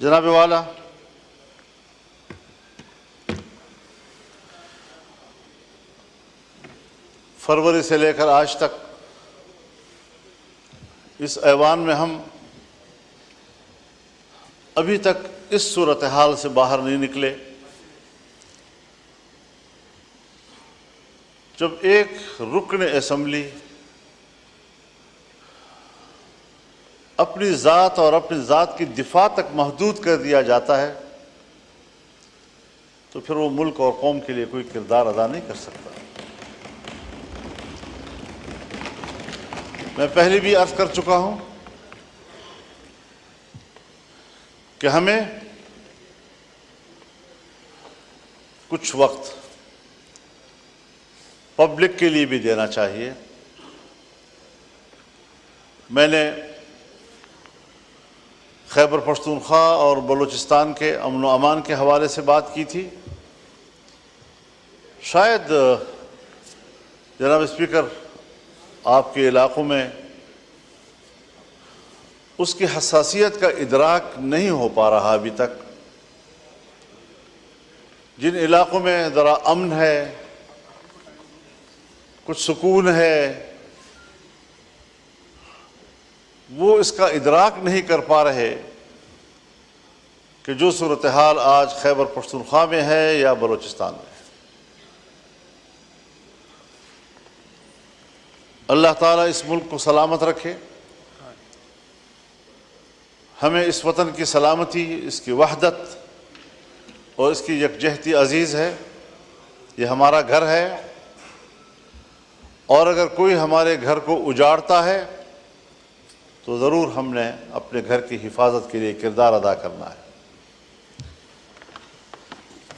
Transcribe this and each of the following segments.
जनाब वाला, फरवरी से लेकर आज तक इस ऐवान में हम अभी तक इस सूरत हाल से बाहर नहीं निकले जब एक रुकन असम्बली अपनी ज़ात और अपनी ज़ात की दिफा तक महदूद कर दिया जाता है तो फिर वो मुल्क और कौम के लिए कोई किरदार अदा नहीं कर सकता। मैं पहले भी अर्ज़ कर चुका हूं कि हमें कुछ वक्त पब्लिक के लिए भी देना चाहिए। मैंने खैबर पख्तूनख्वा और बलूचिस्तान के अमन व अमान के हवाले से बात की थी। शायद जनाब स्पीकर आपके इलाक़ों में उसकी हसासियत का इदराक नहीं हो पा रहा अभी तक। जिन इलाक़ों में ज़रा अमन है, कुछ सुकून है, वो इसका इदराक नहीं कर पा रहे कि जो सूरत हाल आज खैबर पख्तूनख्वा में है या बलूचिस्तान में। अल्लाह ताला इस मुल्क को सलामत रखे। हमें इस वतन की सलामती, इसकी वहदत और इसकी यकजहती अजीज़ है। ये हमारा घर है और अगर कोई हमारे घर को उजाड़ता है तो ज़रूर हमने अपने घर की हिफाजत के लिए किरदार अदा करना है।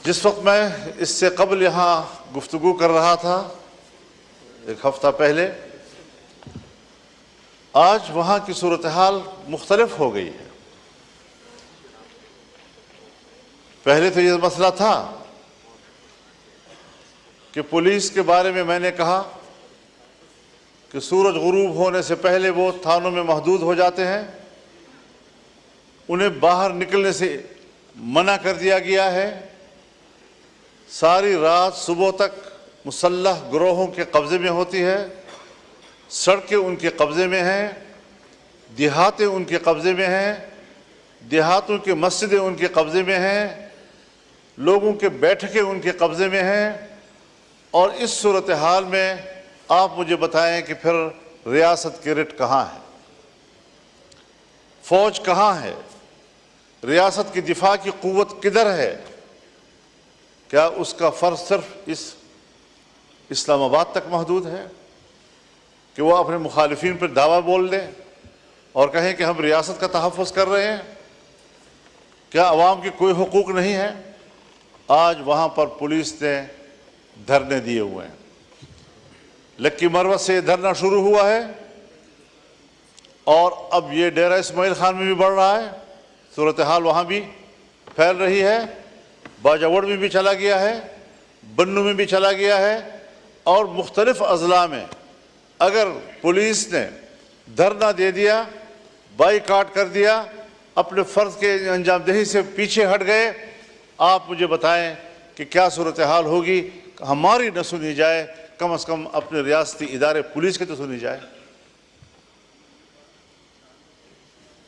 जिस वक्त मैं इससे कबल यहाँ गुफ्तगू कर रहा था, एक हफ्ता पहले, आज वहाँ की सूरत हाल मुख्तलिफ हो गई है। पहले तो ये मसला था कि पुलिस के बारे में मैंने कहा कि सूरज गुरूब होने से पहले वो थानों में महदूद हो जाते हैं, उन्हें बाहर निकलने से मना कर दिया गया है। सारी रात सुबह तक मुसल्लह गिरोहों के कब्ज़े में होती है, सड़कें उनके कब्ज़े में हैं, देहातें उनके कब्ज़े में हैं, देहातों की मस्जिदें उनके कब्ज़े में हैं, लोगों के बैठकें उनके कब्ज़े में हैं। और इस सूरत हाल में आप मुझे बताएं कि फिर रियासत की रिट कहाँ है, फ़ौज कहाँ है, रियासत की दिफा की क़ुव्वत किधर है? क्या उसका फ़र्ज़ सिर्फ इस इस्लामाबाद तक महदूद है कि वो अपने मुखालिफिन पर दावा बोल दें और कहें कि हम रियासत का तहफ़्फ़ुज़ कर रहे हैं? क्या अवाम के कोई हुकूक नहीं है? आज वहाँ पर पुलिस ने धरने दिए हुए हैं। लक्की मरवत से धरना शुरू हुआ है और अब ये डेरा इस्माइल खान में भी बढ़ रहा है। सूरत हाल वहाँ भी फैल रही है, बाजावड़ में भी चला गया है, बन्नू में भी चला गया है और मुख्तलिफ अज़ला में अगर पुलिस ने धरना दे दिया, बाईकाट कर दिया, अपने फ़र्ज़ के अंजामदही से पीछे हट गए, आप मुझे बताएं कि क्या सूरत हाल होगी? हमारी न सुनी जाए, कम से कम अपने रियासती इदारे पुलिस के तो सुनी जाए।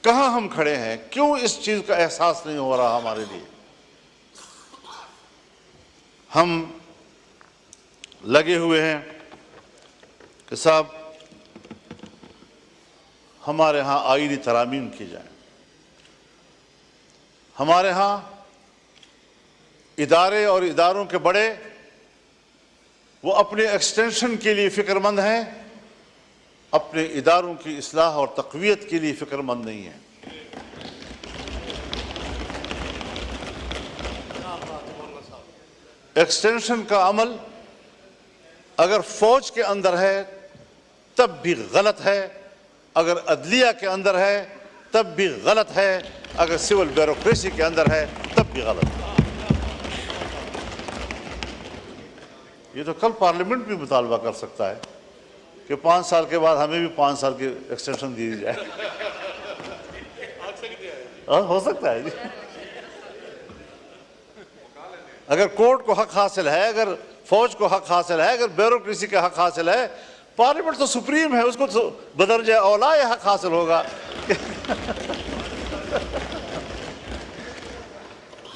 कहाँ हम खड़े हैं? क्यों इस चीज़ का एहसास नहीं हो रहा हमारे लिए? हम लगे हुए हैं कि साहब हमारे यहाँ आईनी तरामीम की जाए, हमारे यहाँ इदारे और इदारों के बड़े वो अपने एक्सटेंशन के लिए फ़िक्रमंद हैं, अपने इदारों की इस्लाह और तक़वियत के लिए फ़िक्रमंद नहीं हैं। एक्सटेंशन का अमल अगर फ़ौज के अंदर है तब भी गलत है, अगर अदलिया के अंदर है तब भी गलत है, अगर सिविल ब्यूरोक्रेसी के अंदर है तब भी गलत है। ये तो कल पार्लियामेंट भी मुतालबा कर सकता है कि 5 साल के बाद हमें भी 5 साल की एक्सटेंशन दी जाए। हो सकता है जी। अगर कोर्ट को हक हासिल है, अगर फौज को हक हासिल है, अगर ब्यूरोक्रेसी का हक हासिल है, पार्लियामेंट तो सुप्रीम है, उसको तो बदरजे औला ये हक हासिल होगा।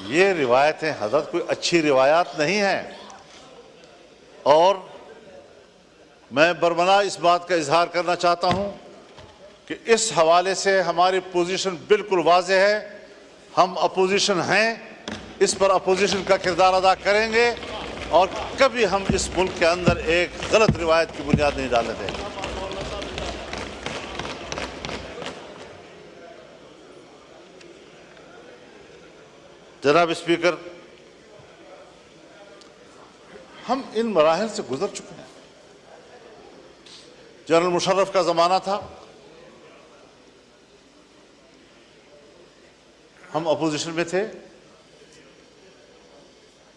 ये रिवायतें हजरत कोई अच्छी रिवायात नहीं हैं, और मैं बरमला इस बात का इजहार करना चाहता हूं कि इस हवाले से हमारी पोजीशन बिल्कुल वाज़ेह है। हम अपोजिशन हैं, इस पर अपोजिशन का किरदार अदा करेंगे और कभी हम इस मुल्क के अंदर एक गलत रिवायत की बुनियाद नहीं डालने देंगे। जनाब स्पीकर, हम इन मराहिल से गुजर चुके हैं। जनरल मुशर्रफ का ज़माना था, हम अपोजिशन में थे।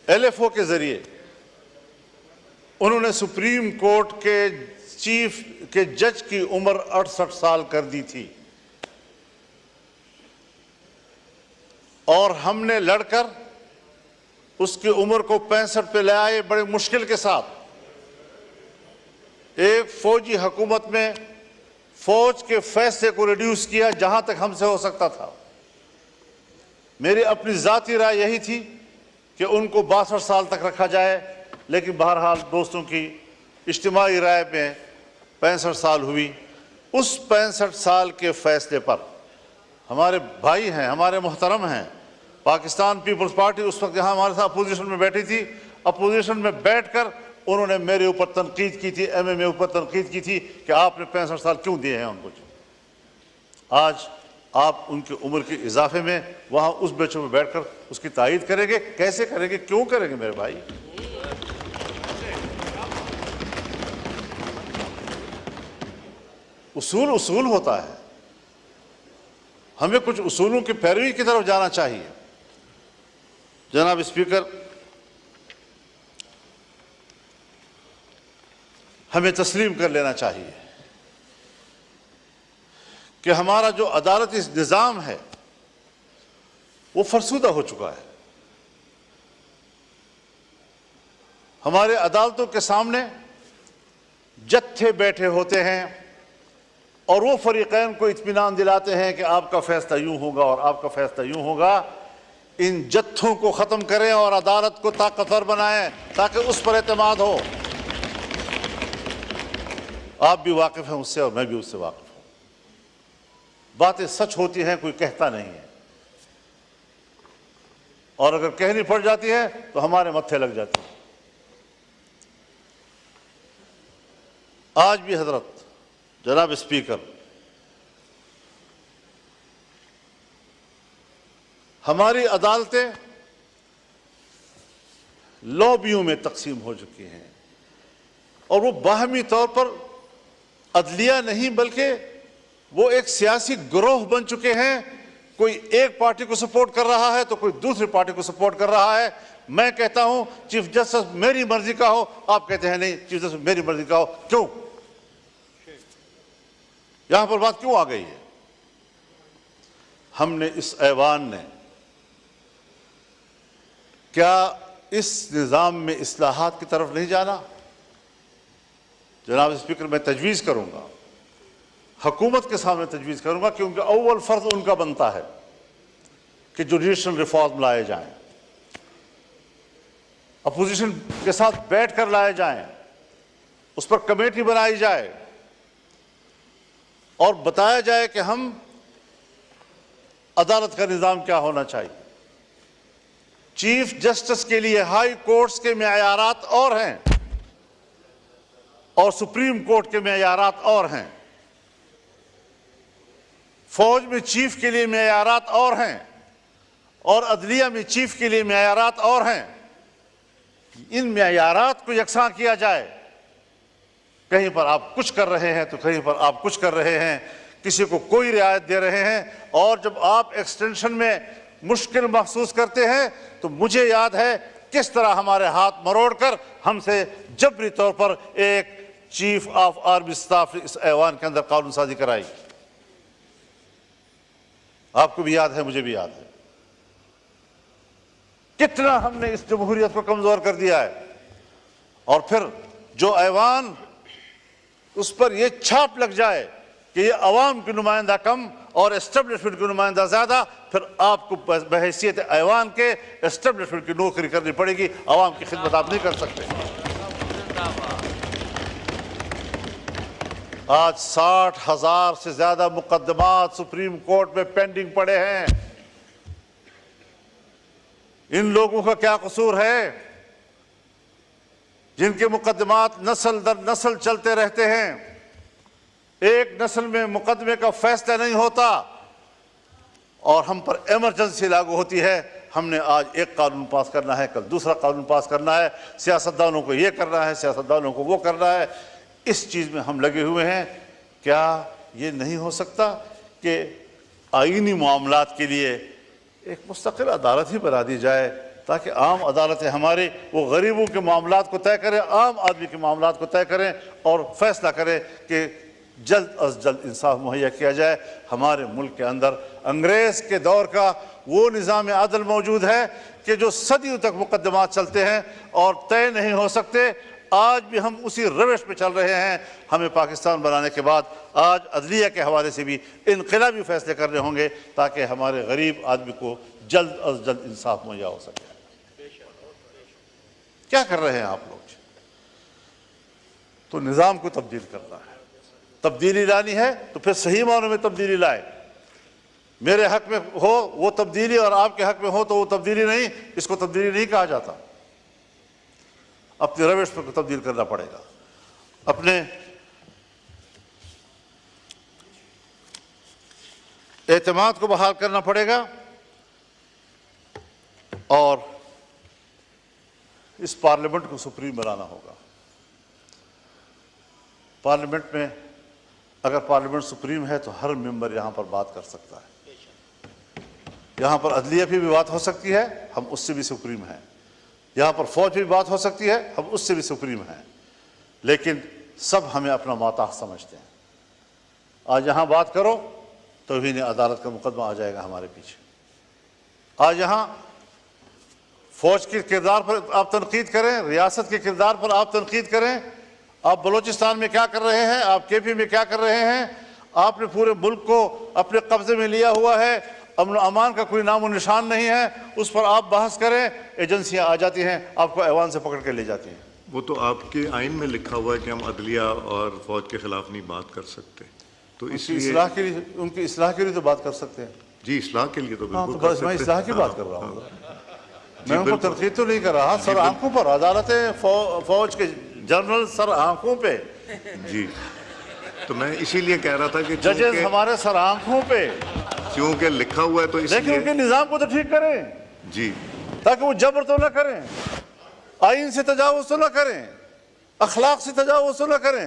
LFO के ज़रिए उन्होंने सुप्रीम कोर्ट के चीफ के जज की उम्र 68 साल कर दी थी, और हमने लड़कर उसकी उम्र को 65 पे ले आए बड़े मुश्किल के साथ। एक फौजी हुकूमत में फौज के फैसले को रिड्यूस किया जहां तक हमसे हो सकता था। मेरी अपनी ज़ाती राय यही थी कि उनको 62 साल तक रखा जाए, लेकिन बहरहाल दोस्तों की इज्तिमाई राय में 65 साल हुई। उस 65 साल के फैसले पर हमारे भाई हैं, हमारे मोहतरम हैं, पाकिस्तान पीपल्स पार्टी उस वक्त यहाँ हमारे साथ अपोजिशन में बैठी थी। अपोजिशन में बैठकर उन्होंने मेरे ऊपर तनकीद की थी, MMA ऊपर तनकीद की थी कि आपने 65 साल क्यों दिए हैं उनको। आज आप उनकी उम्र के इजाफे में वहाँ उस बेंचों में बैठकर उसकी तायीद करेंगे? कैसे करेंगे, क्यों करेंगे मेरे भाई? उसूल उसूल होता है, हमें कुछ उसूलों की पैरवी की तरफ जाना चाहिए। जनाब स्पीकर, हमें तस्लीम कर लेना चाहिए कि हमारा जो अदालती निज़ाम है वो फरसूदा हो चुका है। हमारे अदालतों के सामने जत्थे बैठे होते हैं और वो फरीक़ैन को इत्मीनान दिलाते हैं कि आपका फैसला यूं होगा और आपका फैसला यूं होगा। इन जत्थों को ख़त्म करें और अदालत को ताकतवर बनाएं ताकि उस पर एतमाद हो। आप भी वाकिफ़ हैं उससे और मैं भी उससे वाकिफ़ हूं। बातें सच होती हैं, कोई कहता नहीं है, और अगर कहनी पड़ जाती है तो हमारे मत्थे लग जाती है। आज भी हजरत जनाब स्पीकर, हमारी अदालतें लॉबियों में तकसीम हो चुकी हैं और वो बाहमी तौर पर अदलिया नहीं बल्कि वो एक सियासी गिरोह बन चुके हैं। कोई एक पार्टी को सपोर्ट कर रहा है तो कोई दूसरी पार्टी को सपोर्ट कर रहा है। मैं कहता हूं चीफ जस्टिस मेरी मर्जी का हो, आप कहते हैं नहीं चीफ जस्टिस मेरी मर्जी का हो। क्यों? यहां पर बात क्यों आ गई है? हमने इस ऐवान ने क्या इस निज़ाम में इस्लाहात की तरफ नहीं जाना? जनाब स्पीकर, मैं तजवीज़ करूंगा, हुकूमत के सामने तजवीज़ करूंगा, क्योंकि अव्वल फ़र्ज़ उनका बनता है कि जुडिशल रिफॉर्म लाए जाएं, अपोजिशन के साथ बैठ कर लाए जाएं, उस पर कमेटी बनाई जाए और बताया जाए कि हम अदालत का निज़ाम क्या होना चाहिए। चीफ जस्टिस के लिए हाई कोर्ट्स के मेयारात और हैं और सुप्रीम कोर्ट के मेयारात और हैं। फौज में चीफ के लिए मेयारात और हैं और अदलिया में चीफ के लिए मेयारात और हैं। इन मेयारात को यकसां किया जाए। कहीं पर आप कुछ कर रहे हैं तो कहीं पर आप कुछ कर रहे हैं, किसी को कोई रियायत दे रहे हैं, और जब आप एक्सटेंशन में मुश्किल महसूस करते हैं तो मुझे याद है किस तरह हमारे हाथ मरोड़कर हमसे जबरी तौर पर एक चीफ ऑफ आर्मी स्टाफ इस ऐवान के अंदर कानून साजी कराई। आपको भी याद है, मुझे भी याद है कितना हमने इस जमहूरियत को कमजोर कर दिया है। और फिर जो ऐवान उस पर यह छाप लग जाए कि ये अवाम की नुमाइंदा कम और एस्टेब्लिशमेंट की नुमाइंदा ज्यादा, फिर आपको बहैसियत ऐवान के एस्टेब्लिशमेंट की नौकरी करनी पड़ेगी। अवाम की खिदमत आप नहीं कर सकते। आज 60,000 से ज्यादा मुकदमात सुप्रीम कोर्ट में पेंडिंग पड़े हैं। इन लोगों का क्या कसूर है जिनके मुकदमात नस्ल दर नस्ल चलते रहते हैं? एक नस्ल में मुकदमे का फैसला नहीं होता और हम पर इमरजेंसी लागू होती है। हमने आज एक कानून पास करना है, कल दूसरा कानून पास करना है, सियासतदानों को ये करना है, सियासतदानों को वो करना है। इस चीज में हम लगे हुए हैं। क्या ये नहीं हो सकता कि आईनी मामलात के लिए एक मुस्तकिल अदालत ही बना दी जाए ताकि आम अदालतें हमारे वो गरीबों के मामलात को तय करें, आम आदमी के मामलात को तय करें और फैसला करें कि जल्द अज जल्द इंसाफ मुहैया किया जाए। हमारे मुल्क के अंदर अंग्रेज के दौर का वो निज़ाम अदल मौजूद है कि जो सदियों तक मुकदमात चलते हैं और तय नहीं हो सकते। आज भी हम उसी रविश पे चल रहे हैं। हमें पाकिस्तान बनाने के बाद आज अदलिया के हवाले से भी इनकलाबी फैसले करने होंगे ताकि हमारे गरीब आदमी को जल्द अज जल्द इंसाफ मुहैया हो सके। क्या कर रहे हैं आप लोग? तो निज़ाम को तब्दील करना है, तब्दीली लानी है तो फिर सही मानों में तब्दीली लाए। मेरे हक में हो वो तब्दीली और आपके हक में हो तो वो तब्दीली नहीं, इसको तब्दीली नहीं कहा जाता। अपने रविश पर तब्दील करना पड़ेगा, अपने एतमाद को बहाल करना पड़ेगा और इस पार्लियामेंट को सुप्रीम बनाना होगा। पार्लियामेंट में अगर पार्लियामेंट सुप्रीम है तो हर मेंबर यहां पर बात कर सकता है। यहां पर अदलिया भी बात हो सकती है, हम उससे भी सुप्रीम हैं। यहां पर फौज भी बात हो सकती है, हम उससे भी सुप्रीम हैं। लेकिन सब हमें अपना माताह समझते हैं। आज यहां बात करो तो ही अदालत का मुकदमा आ जाएगा हमारे पीछे। आज यहां फौज के किरदार पर आप तनकीद करें, रियासत के किरदार पर आप तनकीद करें। आप बलूचिस्तान में क्या कर रहे हैं, आप केपी में क्या कर रहे हैं? आपने पूरे मुल्क को अपने कब्जे में लिया हुआ है, अमन अमान का कोई नामो निशान नहीं है। उस पर आप बहस करें, एजेंसियां आ जाती हैं, आपको ऐवान से पकड़ के ले जाती हैं। वो तो आपके आइन में लिखा हुआ है कि हम अदलिया और फौज के खिलाफ नहीं बात कर सकते, तो इसलिए इस्लाह के लिए, उनकी इस्लाह के लिए तो बात कर सकते हैं। जी, इस्लाह के लिए तो बिल्कुल तो बस मैं इस्लाह की बात कर रहा हूँ, मैं उनको तनकीद तो नहीं कर रहा। सर आंखों पर अदालतें, फौज के जनरल सर आंखों पे। जी, तो मैं इसीलिए कह रहा था कि जजेस हमारे सर आंखों पे, क्योंकि लिखा हुआ है तो इसलिए। लेकिन उनके निजाम को तो ठीक करें जी, ताकि वो जबर तो ना करें, आइन से तजावुज तो ना करें, अखलाक से तजावुज तो ना करें,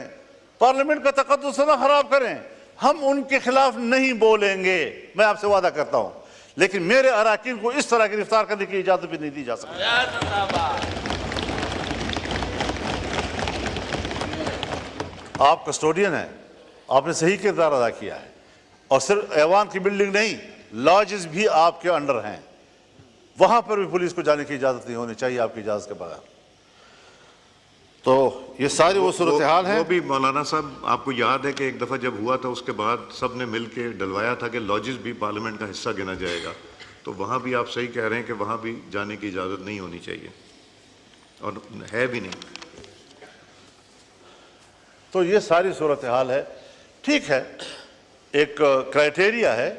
पार्लियामेंट का तकद्दुस तो ना खराब करें। हम उनके खिलाफ नहीं बोलेंगे, मैं आपसे वादा करता हूं। लेकिन मेरे अराकीन को इस तरह गिरफ्तार करने की इजाजत भी नहीं दी जा सकती। आप कस्टोडियन हैं, आपने सही किरदार अदा किया है और सिर्फ ऐवान की बिल्डिंग नहीं, लॉजेस भी आपके अंडर हैं, वहां पर भी पुलिस को जाने की इजाजत नहीं होनी चाहिए आपकी इजाजत के बगैर। तो ये सारी वो सूरत हाल है। वो भी मौलाना साहब, आपको याद है कि एक दफ़ा जब हुआ था उसके बाद सब ने मिल के डलवाया था कि लॉजेस भी पार्लियामेंट का हिस्सा गिना जाएगा, तो वहाँ भी आप सही कह रहे हैं कि वहाँ भी जाने की इजाज़त नहीं होनी चाहिए और है भी नहीं। तो ये सारी सूरत हाल है। ठीक है, एक क्राइटेरिया है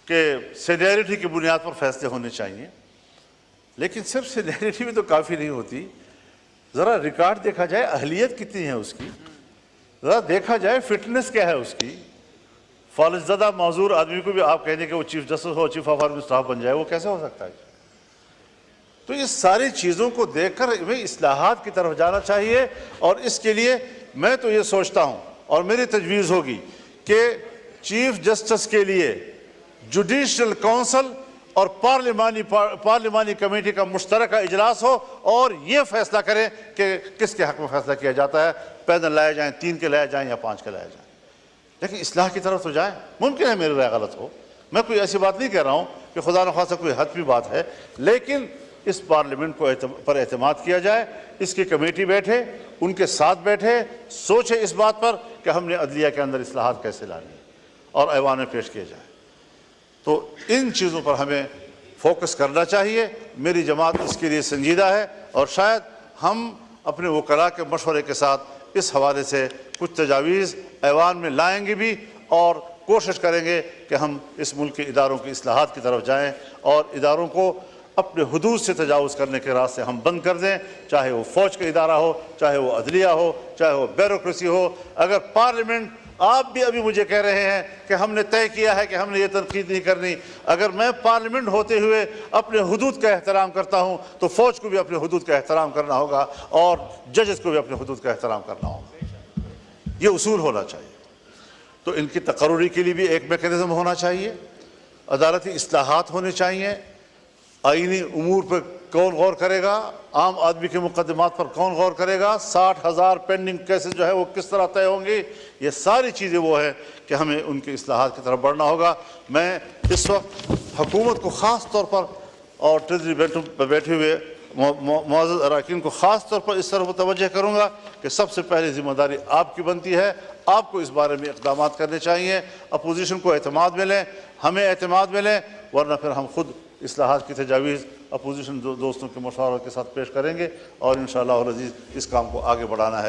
कि सीनियरिटी की बुनियाद पर फैसले होने चाहिए, लेकिन सिर्फ सीनियरिटी भी तो काफ़ी नहीं होती। ज़रा रिकॉर्ड देखा जाए, अहलियत कितनी है उसकी, ज़रा देखा जाए फिटनेस क्या है उसकी। फौजज़दा मौजूर आदमी को भी आप कहेंगे कि वो चीफ जस्टिस हो, चीफ ऑफ आर्मी स्टाफ बन जाए, वो कैसे हो सकता है? तो ये सारी चीज़ों को देखकर हमें इस्लाहात की तरफ जाना चाहिए। और इसके लिए मैं तो ये सोचता हूँ और मेरी तजवीज़ होगी कि चीफ जस्टिस के लिए जुडिशल काउंसिल और पार्लिमानी कमेटी का मुश्तरका इजलास हो और ये फैसला करें कि किसके हक में फैसला किया जाता है, पैदल लाए जाएं, 3 के लाए जाएं या 5 के लाए जाएं। लेकिन इस्लाह की तरफ तो जाएं। मुमकिन है मेरी राय गलत हो, मैं कोई ऐसी बात नहीं कह रहा हूँ कि खुदा न खासा कोई हतमी बात है, लेकिन इस पार्लियामेंट को पर एतमाद किया जाए, इसकी कमेटी बैठे, उनके साथ बैठे, सोचे इस बात पर कि हमने अदलिया के अंदर इस्लाहात कैसे लानी है और ऐवान में पेश किए जाए। तो इन चीज़ों पर हमें फोकस करना चाहिए। मेरी जमात इसके लिए संजीदा है और शायद हम अपने वकला के मशवरे के साथ इस हवाले से कुछ तजावीज़ ऐवान में लाएंगे भी और कोशिश करेंगे कि हम इस मुल्क के इदारों की इस्लाहात की तरफ जाएँ और इदारों को अपने हुदूद से तजावुज़ करने के रास्ते हम बंद कर दें, चाहे वो फ़ौज का इदारा हो, चाहे वो अदलिया हो, चाहे वो ब्यूरोक्रेसी हो। अगर पार्लियामेंट, आप भी अभी मुझे कह रहे हैं कि हमने तय किया है कि हमने ये तनकीद नहीं करनी, अगर मैं पार्लियामेंट होते हुए अपने हुदूद का एहतराम करता हूँ तो फ़ौज को भी अपने हुदूद का एहतराम करना होगा और जजेस को भी अपने हुदूद का एहतराम करना होगा। ये उसूल होना चाहिए। तो इनकी तकर्रुरी के लिए भी एक मेकनिज़म होना चाहिए, अदालती इस्लाहात होने चाहिए, आईनी उमूर पर कौन गौर करेगा, आम आदमी के मुकदमात पर कौन गौर करेगा, 60,000 पेंडिंग केसेस जो है वो किस तरह तय होंगे, ये सारी चीज़ें वो है कि हमें उनके इस्लाहात की तरफ बढ़ना होगा। मैं इस वक्त हुकूमत को ख़ास तौर पर और ट्रेजरी पर बैठे हुए मुअज़्ज़ज़ अरकान को ख़ास तौर पर इस तरफ मुतवज्जह करूँगा कि सबसे पहले ज़िम्मेदारी आपकी बनती है, आपको इस बारे में इक़दाम करने चाहिए। अपोजिशन को एतमाद मिलें, हमें एतमाद मिलें, वरना फिर हम खुद इस्लाहात की तजावीज़ अपोजिशन दोस्तों के मशवरों के साथ पेश करेंगे और इंशाअल्लाह अज़ीज़ इस काम को आगे बढ़ाना है।